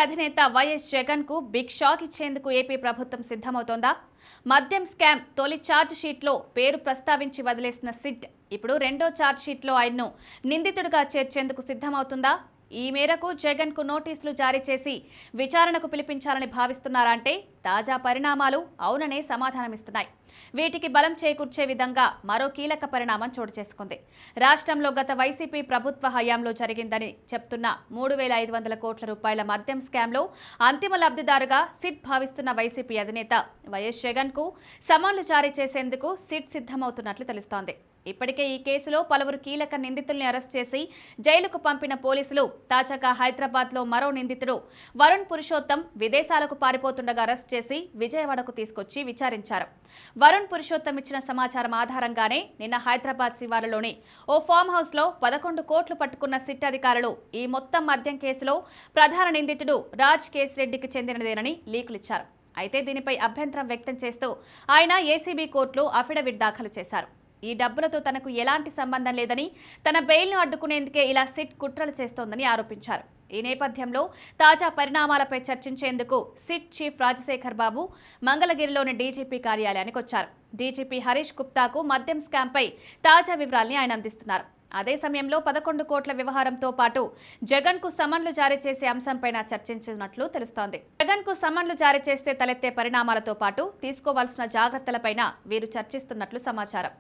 అధినేత వైఎస్ జగన్ కు big shock ఇచ్చేందుకు ఏపీ ప్రభుత్వం సిద్ధమవుతోందా? మద్యం స్కామ్ తొలి ఛార్జ్ షీట్లో పేరు ప్రస్తావించి వదిలేసిన సిట్ ఇప్పుడు రెండో ఛార్జ్ షీట్లో ఆయన్ను నిందితుడిగా చేర్చేందుకు సిద్ధమవుతుందా? ఈ మేరకు జగన్ కు నోటీసులు జారీ చేసి విచారణకు పిలిపించాలని భావిస్తున్నారంటే తాజా పరిణామాలు అవుననే సమాధానమిస్తున్నాయి. వీటికి బలం చేకూర్చే విధంగా మరో కీలక పరిణామం చోటు చేసుకుంది. రాష్ట్రంలో గత వైసీపీ ప్రభుత్వ హయాంలో జరిగిందని చెప్తున్న 3,500 కోట్ల రూపాయల మద్యం స్కామ్లో అంతిమ లబ్ధిదారుగా సిట్ భావిస్తున్న వైసీపీ అధినేత వైఎస్ జగన్ కు సమన్లు జారీ చేసేందుకు సిట్ సిద్ధమవుతున్నట్లు తెలుస్తోంది. ఇప్పటికే ఈ కేసులో పలువురు కీలక నిందితుల్ని అరెస్ట్ చేసి జైలుకు పంపిన పోలీసులు తాజాగా హైదరాబాద్లో మరో నిందితుడు వరుణ్ పురుషోత్తం విదేశాలకు పారిపోతుండగా అరెస్ట్ చేసి విజయవాడకు తీసుకొచ్చి విచారించారు. వరుణ్ పురుషోత్తం ఇచ్చిన సమాచారం ఆధారంగానే నిన్న హైదరాబాద్ శివారులోని ఓ ఫామ్ హౌస్ లో 11 కోట్లు పట్టుకున్న సిట్ అధికారులు ఈ మొత్తం మద్యం కేసులో ప్రధాన నిందితుడు రాజ్ కేసిరెడ్డికి చెందినదేనని లీకులిచ్చారు. అయితే దీనిపై అభ్యంతరం వ్యక్తం చేస్తూ ఆయన ఏసీబీ కోర్టులో అఫిడవిట్ దాఖలు చేశారు. ఈ డబ్బులతో తనకు ఎలాంటి సంబంధం లేదని, తన బెయిల్ను అడ్డుకునేందుకే ఇలా సిట్ కుట్రలు చేస్తోందని ఆరోపించారు. ఈ నేపథ్యంలో తాజా పరిణామాలపై చర్చించేందుకు సిట్ చీఫ్ రాజశేఖర్ బాబు మంగళగిరిలోని డీజీపీ కార్యాలయానికి వచ్చారు. డీజీపీ హరీష్ గుప్తాకు మద్యం స్కామ్పై తాజా వివరాల్ని ఆయన అందిస్తున్నారు. అదే సమయంలో 11 కోట్ల వ్యవహారంతో పాటు జగన్ కు సమన్లు జారీ చేసే అంశంపైన చర్చించినట్లు తెలుస్తోంది. జగన్ కు సమన్లు జారీ చేస్తే తలెత్తే పరిణామాలతో పాటు తీసుకోవాల్సిన జాగ్రత్తలపైన వీరు చర్చిస్తున్నట్లు సమాచారం.